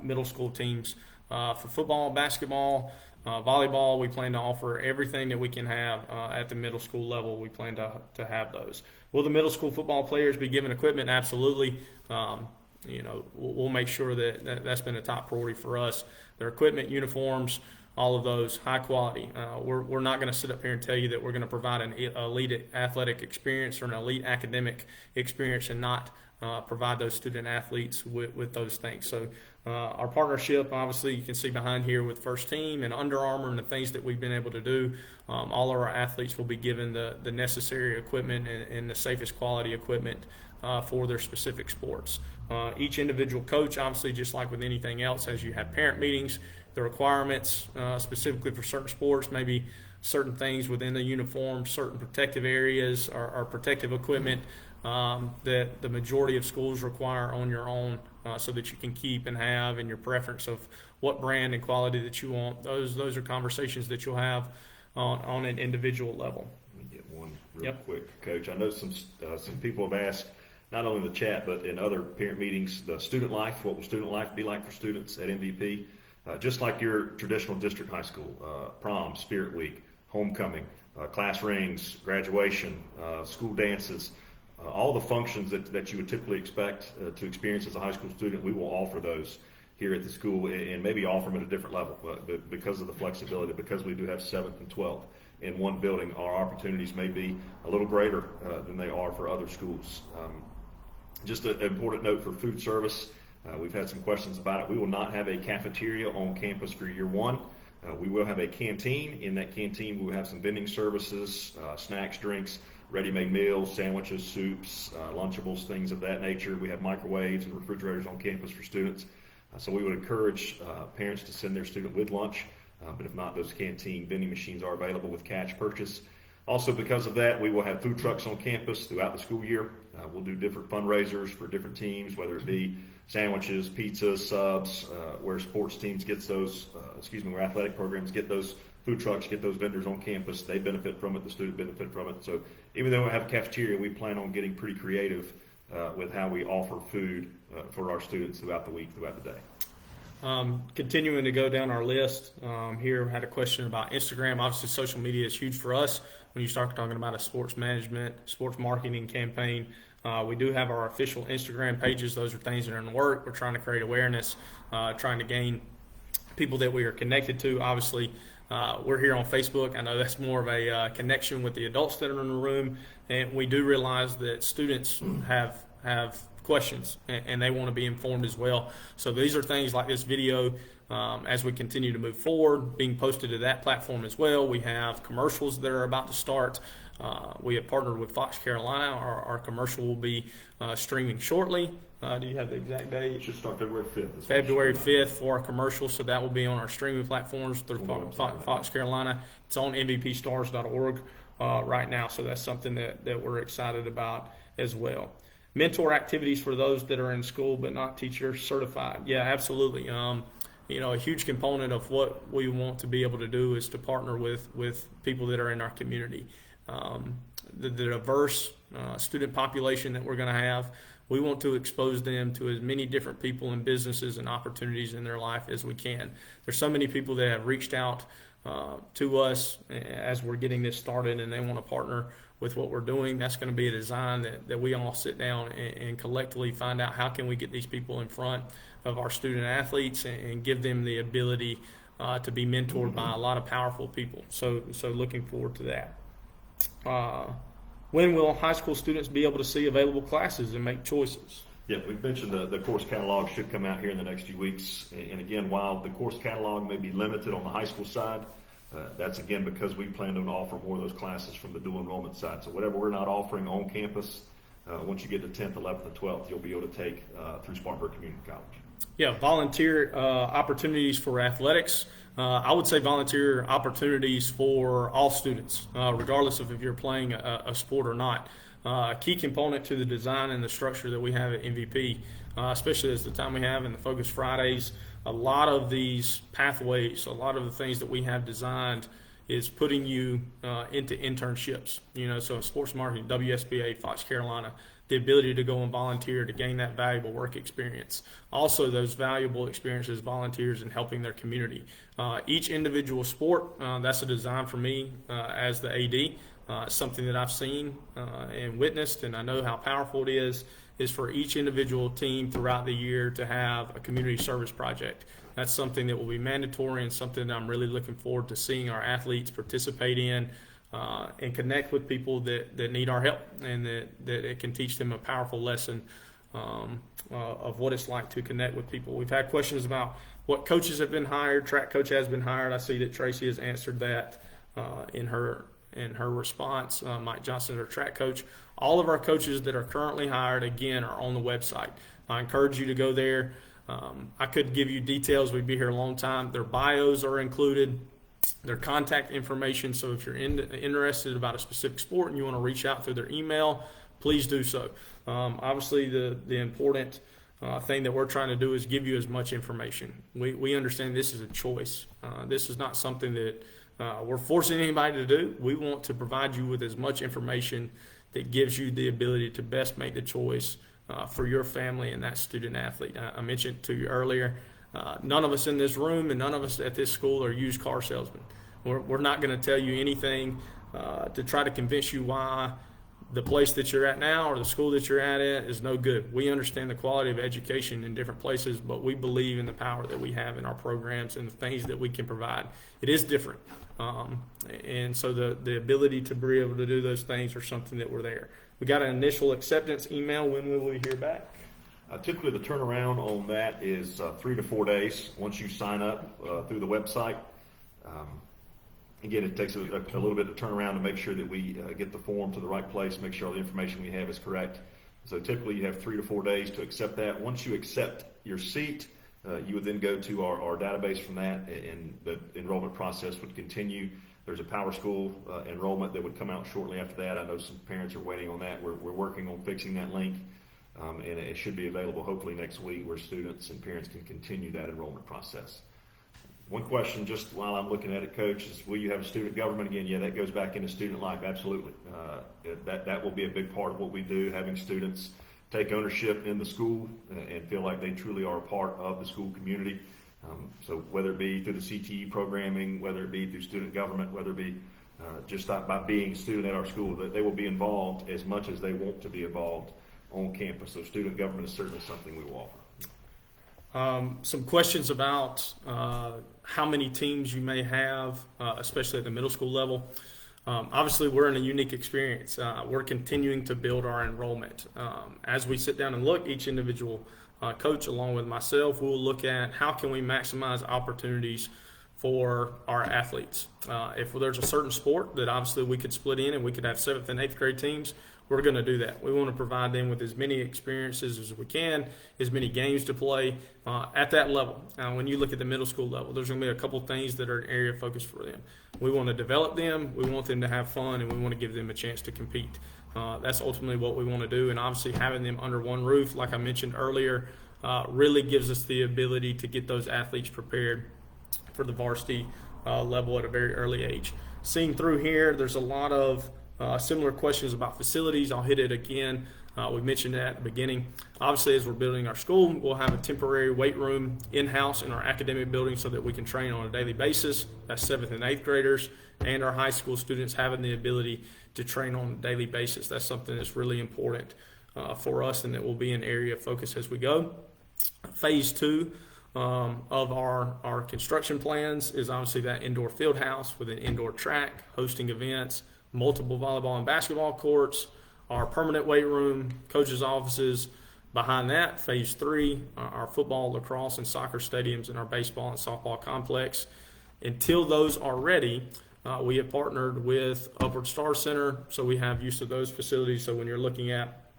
middle school teams for football, basketball, volleyball. We plan to offer everything that we can have at the middle school level. We plan to have those. Will the middle school football players be given equipment? Absolutely. We'll make sure that's been a top priority for us. Their equipment, uniforms, all of those, high quality. We're not going to sit up here and tell you that we're going to provide an elite athletic experience or an elite academic experience and not provide those student athletes with those things. So our partnership, obviously, you can see behind here with First Team and Under Armour and the things that we've been able to do. All of our athletes will be given the necessary equipment and the safest quality equipment for their specific sports. Each individual coach, obviously, just like with anything else, as you have parent meetings, the requirements specifically for certain sports, maybe certain things within the uniform, certain protective areas or protective equipment that the majority of schools require on your own so that you can keep and have in your preference of what brand and quality that you want. Those are conversations that you'll have on an individual level.
Let me get one real quick, Coach. I know some people have asked, not only in the chat, but in other parent meetings, the student life, what will student life be like for students at MVP? Just like your traditional district high school, prom, spirit week, homecoming, class rings, graduation, school dances, all the functions that you would typically expect to experience as a high school student, we will offer those here at the school and maybe offer them at a different level. But because of the flexibility, because we do have 7th and 12th in one building, our opportunities may be a little greater than they are for other schools. Just an important note for food service. We've had some questions about it. We will not have a cafeteria on campus for year one. We will have a canteen. In that canteen, we will have some vending services, snacks, drinks, ready-made meals, sandwiches, soups, Lunchables, things of that nature. We have microwaves and refrigerators on campus for students. So we would encourage parents to send their student with lunch. But if not, those canteen vending machines are available with cash purchase. Also, because of that, we will have food trucks on campus throughout the school year. We'll do different fundraisers for different teams, whether it be sandwiches, pizzas, subs, where sports teams gets those, where athletic programs get those food trucks, get those vendors on campus. They benefit from it. The student benefit from it. So even though we have a cafeteria, we plan on getting pretty creative with how we offer food for our students throughout the week, throughout the day.
Continuing to go down our list, here had a question about Instagram. Obviously, social media is huge for us. When you start talking about a sports management, sports marketing campaign, we do have our official Instagram pages. Those are things that are in the work. We're trying to create awareness, trying to gain people that we are connected to. Obviously, we're here on Facebook. I know that's more of a connection with the adults that are in the room, and we do realize that students have questions and they want to be informed as well. So these are things like this video, as we continue to move forward, being posted to that platform as well. We have commercials that are about to start. We have partnered with Fox Carolina. Our commercial will be streaming shortly. Do you have the exact date?
It should start February 5th.
February 5th for our commercial, so that will be on our streaming platforms through Fox Carolina. It's on mvpstars.org right now, so that's something that we're excited about as well. Mentor activities for those that are in school but not teacher certified. Yeah, absolutely. A huge component of what we want to be able to do is to partner with people that are in our community. The diverse student population that we're going to have, we want to expose them to as many different people and businesses and opportunities in their life as we can. There's so many people that have reached out to us as we're getting this started, and they want to partner with what we're doing. That's going to be a design that we all sit down and collectively find out how can we get these people in front of our student athletes and give them the ability to be mentored by a lot of powerful people. So looking forward to that. When will high school students be able to see available classes and make choices?
Yeah, we've mentioned the course catalog should come out here in the next few weeks. And again, while the course catalog may be limited on the high school side, that's again because we plan to offer more of those classes from the dual enrollment side. So whatever we're not offering on campus, once you get to 10th, 11th, and 12th, you'll be able to take through Spartanburg Community College.
Yeah, volunteer opportunities for athletics. I would say volunteer opportunities for all students, regardless of if you're playing a sport or not. A key component to the design and the structure that we have at MVP, especially as the time we have in the Focus Fridays, a lot of these pathways, a lot of the things that we have designed is putting you into internships. So sports marketing, WSBA, Fox Carolina, the ability to go and volunteer to gain that valuable work experience. Also, those valuable experiences, volunteers, and helping their community. Each individual sport, that's a design for me as the AD. Something that I've seen and witnessed, and I know how powerful it is for each individual team throughout the year to have a community service project. That's something that will be mandatory and something that I'm really looking forward to seeing our athletes participate in and connect with people that need our help, and that it can teach them a powerful lesson of what it's like to connect with people. We've had questions about what coaches have been hired. Track coach has been hired. I see that Tracy has answered that in her response. Mike Johnson, our track coach. All of our coaches that are currently hired, again, are on the website. I encourage you to go there. I could give you details. We'd be here a long time. Their bios are included, their contact information. So if you're interested about a specific sport and you want to reach out through their email, please do so. Obviously, the important thing that we're trying to do is give you as much information. We understand this is a choice. This is not something that we're forcing anybody to do. We want to provide you with as much information that gives you the ability to best make the choice for your family and that student athlete. I mentioned to you earlier, none of us in this room and none of us at this school are used car salesmen. We're not going to tell you anything to try to convince you why the place that you're at now or the school that you're at is no good. We understand the quality of education in different places, but we believe in the power that we have in our programs and the things that we can provide. It is different. And so the ability to be able to do those things are something that we're there. We got an initial acceptance email. When will we hear back?
Typically, the turnaround on that is 3 to 4 days once you sign up through the website. Again, it takes a little bit to turn around to make sure that we get the form to the right place, make sure all the information we have is correct. So typically, you have 3 to 4 days to accept that. Once you accept your seat, you would then go to our database from that, and the enrollment process would continue. There's a Power School enrollment that would come out shortly after that. I know some parents are waiting on that. We're working on fixing that link, and it should be available hopefully next week where students and parents can continue that enrollment process. One question, just while I'm looking at it, Coach, is will you have a student government again? Yeah, that goes back into student life, absolutely. That will be a big part of what we do, having students take ownership in the school and feel like they truly are a part of the school community. So whether it be through the CTE programming, whether it be through student government, whether it be just by being a student at our school, that they will be involved as much as they want to be involved on campus. So student government is certainly something we will offer.
Some questions about how many teams you may have, especially at the middle school level. Obviously, we're in a unique experience. We're continuing to build our enrollment. As we sit down and look, each individual coach, along with myself, we'll look at how can we maximize opportunities for our athletes. If there's a certain sport that obviously we could split in and we could have 7th and 8th grade teams, we're going to do that. We want to provide them with as many experiences as we can, as many games to play at that level. When you look at the middle school level, there's going to be a couple things that are an area of focus for them. We want to develop them, we want them to have fun, and we want to give them a chance to compete. That's ultimately what we want to do, and obviously having them under one roof, like I mentioned earlier, really gives us the ability to get those athletes prepared for the varsity level at a very early age. Seeing through here, there's a lot of similar questions about facilities. I'll hit it again. We mentioned that at the beginning. Obviously, as we're building our school, we'll have a temporary weight room in-house in our academic building so that we can train on a daily basis. That's 7th and 8th graders and our high school students having the ability to train on a daily basis. That's something that's really important for us, and that will be an area of focus as we go. Phase 2 of our construction plans is obviously that indoor field house with an indoor track, hosting events, multiple volleyball and basketball courts, our permanent weight room, coaches' offices. Behind that, phase 3, our football, lacrosse, and soccer stadiums, and our baseball and softball complex. Until those are ready, we have partnered with Upward Star Center, so we have use of those facilities. So when you're looking at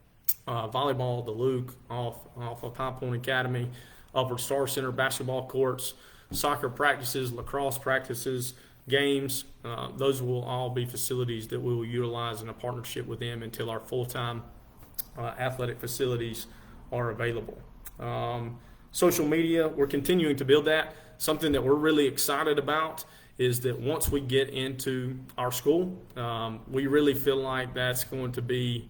volleyball, the Luke off of High Point Academy, Upward Star Center basketball courts, soccer practices, lacrosse practices, games, those will all be facilities that we will utilize in a partnership with them until our full-time athletic facilities are available. Social media, we're continuing to build that. Something that we're really excited about is that once we get into our school, we really feel like that's going to be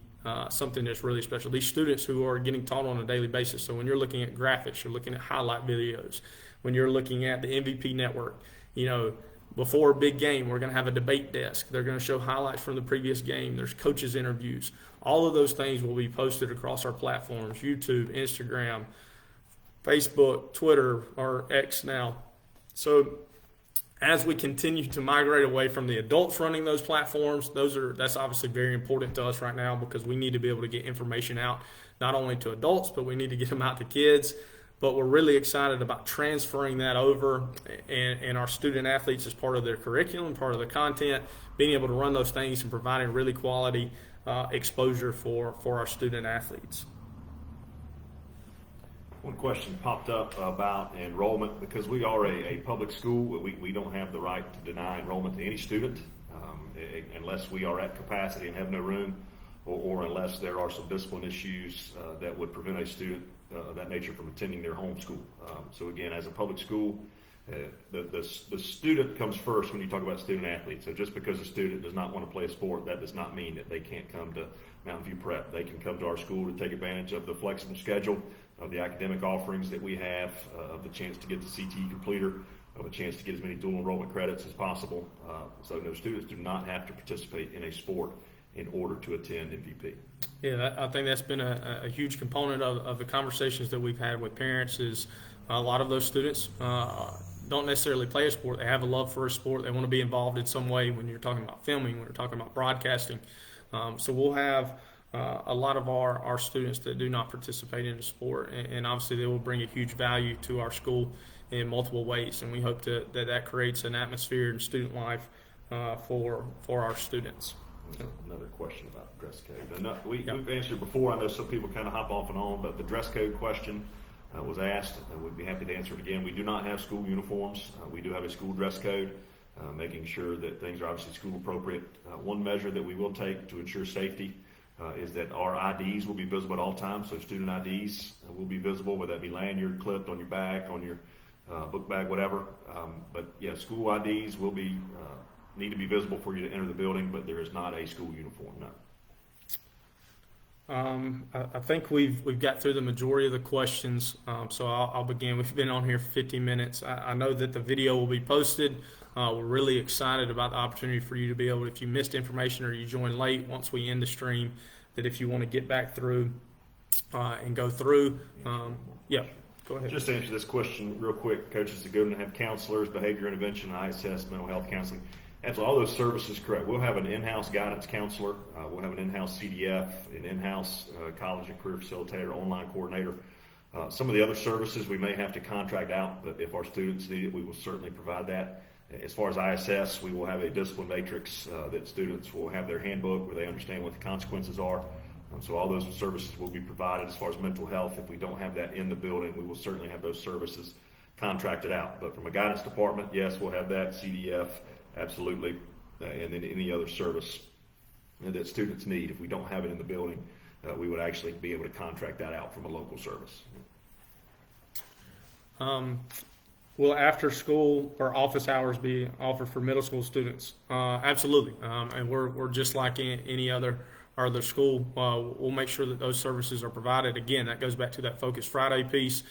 something that's really special. These students who are getting taught on a daily basis. So when you're looking at graphics, you're looking at highlight videos. When you're looking at the MVP network, before a big game, we're going to have a debate desk. They're going to show highlights from the previous game. There's coaches' interviews. All of those things will be posted across our platforms, YouTube, Instagram, Facebook, Twitter, or X now. So as we continue to migrate away from the adults running those platforms, that's obviously very important to us right now, because we need to be able to get information out not only to adults, but we need to get them out to kids. But we're really excited about transferring that over, and our student athletes as part of their curriculum, part of the content, being able to run those things and providing really quality exposure for our student athletes.
One question popped up about enrollment. Because we are a public school, we don't have the right to deny enrollment to any student unless we are at capacity and have no room, or unless there are some discipline issues that would prevent a student of that nature from attending their home school. So again, as a public school, the student comes first when you talk about student athletes. So just because a student does not want to play a sport, that does not mean that they can't come to Mountain View Prep. They can come to our school to take advantage of the flexible schedule, of the academic offerings that we have, of the chance to get the CTE completer, of a chance to get as many dual enrollment credits as possible. So no, students do not have to participate in a sport in order to attend MVP.
Yeah, I think that's been a huge component of the conversations that we've had with parents. Is a lot of those students don't necessarily play a sport. They have a love for a sport. They want to be involved in some way. When you're talking about filming, when you're talking about broadcasting, so we'll have a lot of our students that do not participate in the sport, and obviously they will bring a huge value to our school in multiple ways. And we hope that creates an atmosphere in student life for our students.
Another question about dress code. We've answered before. I know some people kind of hop off and on, but the dress code question was asked, and we'd be happy to answer it again. We do not have school uniforms. We do have a school dress code, making sure that things are obviously school appropriate. One measure that we will take to ensure safety is that our IDs will be visible at all times. So student IDs will be visible, whether that be lanyard clipped on your back, on your book bag, whatever. But yeah, school IDs will be need to be visible for you to enter the building, but there is not a school uniform, no.
I think we've got through the majority of the questions, so I'll begin. We've been on here for 50 minutes. I know that the video will be posted. We're really excited about the opportunity for you to be able, if you missed information or you joined late, once we end the stream, that if you want to get back through and go through, yeah, go ahead.
Just to answer this question real quick, coaches, to go and have counselors, behavior intervention, ISS, mental health counseling. Absolutely, all those services, correct. We'll have an in-house guidance counselor. We'll have an in-house CDF, an in-house college and career facilitator, online coordinator. Some of the other services we may have to contract out, but if our students need it, we will certainly provide that. As far as ISS, we will have a discipline matrix that students will have their handbook where they understand what the consequences are. So all those services will be provided. As far as mental health, if we don't have that in the building, we will certainly have those services contracted out. But from a guidance department, yes, we'll have that, CDF, absolutely, and then any other service that students need. If we don't have it in the building, we would actually be able to contract that out from a local service.
Will after school or office hours be offered for middle school students? Absolutely, and we're just like any other school. We'll make sure that those services are provided. Again, that goes back to that Focus Friday piece.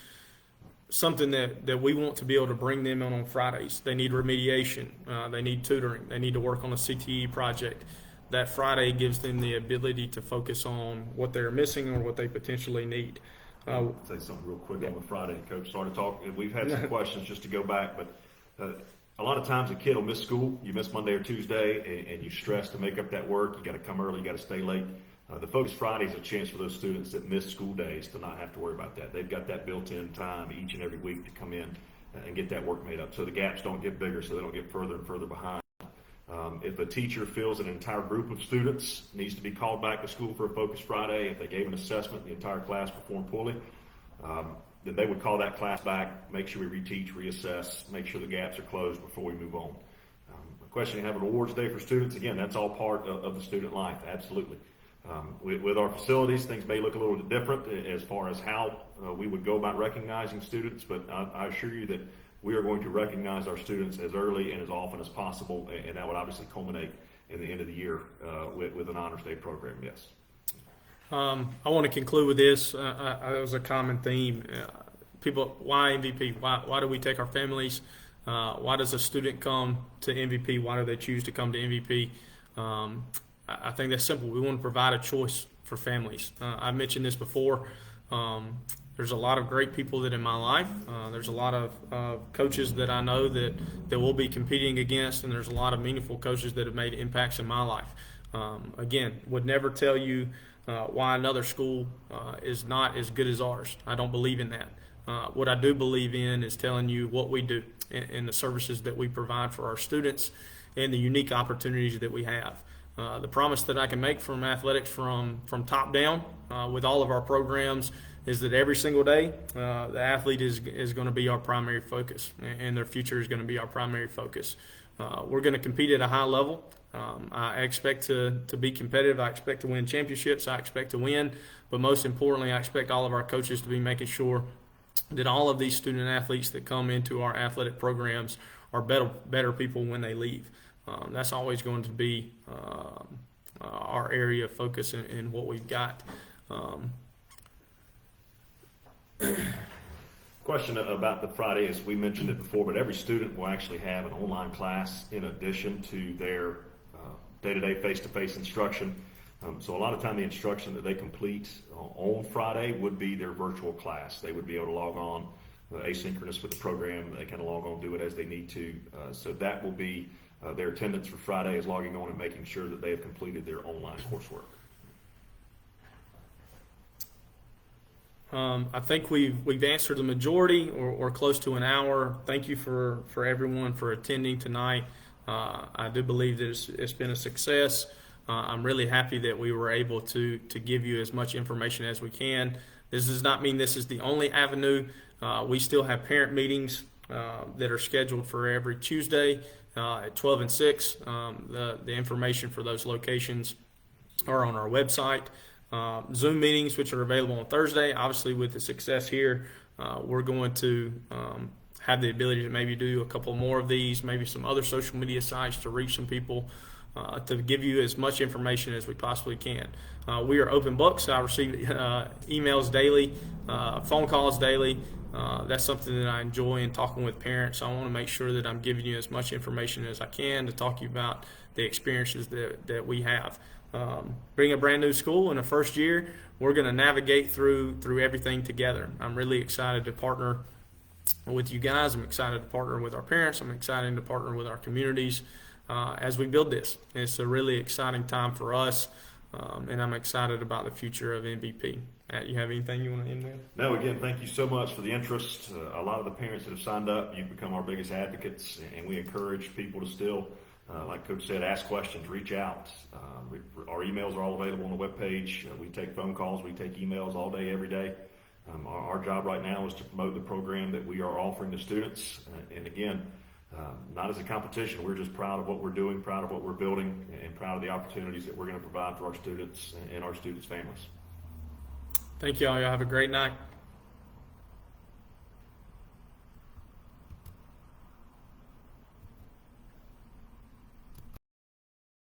Something that we want to be able to bring them on Fridays. They need remediation. They need tutoring. They need to work on a CTE project. That Friday gives them the ability to focus on what they're missing or what they potentially need.
I'll say something real quick on the Friday, Coach. Sorry to talk. We've had some questions just to go back, but a lot of times a kid will miss school. You miss Monday or Tuesday, and you stress to make up that work. You got to come early. You got to stay late. The Focus Friday is a chance for those students that miss school days to not have to worry about that. They've got that built-in time each and every week to come in and get that work made up, so the gaps don't get bigger, so they don't get further and further behind. If a teacher feels an entire group of students needs to be called back to school for a Focus Friday, if they gave an assessment, the entire class performed poorly, then they would call that class back, make sure we reteach, reassess, make sure the gaps are closed before we move on. The question of having an awards day for students, again, that's all part of the student life, absolutely. With our facilities, things may look a little bit different as far as how we would go about recognizing students, but I assure you that we are going to recognize our students as early and as often as possible, and that would obviously culminate in the end of the year with an Honors Day program, yes.
I want to conclude with this. It was a common theme. People, why MVP? Why do we take our families? Why does a student come to MVP? Why do they choose to come to MVP? I think that's simple. We want to provide a choice for families. I mentioned this before. There's a lot of great people that in my life. There's a lot of coaches that I know that we'll be competing against, and there's a lot of meaningful coaches that have made impacts in my life. Again, would never tell you why another school is not as good as ours. I don't believe in that. What I do believe in is telling you what we do and the services that we provide for our students and the unique opportunities that we have. The promise that I can make from athletics from top down with all of our programs is that every single day the athlete is going to be our primary focus, and their future is going to be our primary focus. We're going to compete at a high level. I expect to be competitive. I expect to win championships. I expect to win. But most importantly, I expect all of our coaches to be making sure that all of these student athletes that come into our athletic programs are better people when they leave. That's always going to be our area of focus in what we've got.
Question about the Friday, as we mentioned it before, but every student will actually have an online class in addition to their day-to-day face-to-face instruction. So a lot of time the instruction that they complete on Friday would be their virtual class. They would be able to log on asynchronous with the program. They kind of log on, do it as they need to. So that will be their attendance for Friday, is logging on and making sure that they have completed their online coursework.
I think we've answered the majority or close to an hour. Thank you for everyone for attending tonight. I do believe that it's been a success. I'm really happy that we were able to give you as much information as we can. This does not mean this is the only avenue. We still have parent meetings that are scheduled for every Tuesday at 12 and 6. The information for those locations are on our website. Zoom meetings, which are available on Thursday. Obviously, with the success here, we're going to have the ability to maybe do a couple more of these, maybe some other social media sites to reach some people, to give you as much information as we possibly can. We are open books. I receive emails daily, phone calls daily. That's something that I enjoy in talking with parents. I want to make sure that I'm giving you as much information as I can to talk to you about the experiences that we have. Being a brand new school in the first year, we're going to navigate through everything together. I'm really excited to partner with you guys. I'm excited to partner with our parents. I'm excited to partner with our communities as we build this. It's a really exciting time for us, and I'm excited about the future of MVP. Matt, you have anything you want to end with?
No, again, thank you so much for the interest. A lot of the parents that have signed up, you've become our biggest advocates, and we encourage people to still, like Coach said, ask questions, reach out. Our emails are all available on the webpage. We take phone calls, we take emails all day, every day. Our job right now is to promote the program that we are offering to students. And again, not as a competition, we're just proud of what we're doing, proud of what we're building, and proud of the opportunities that we're going to provide for our students and our students' families.
Thank you all. Y'all have a great night.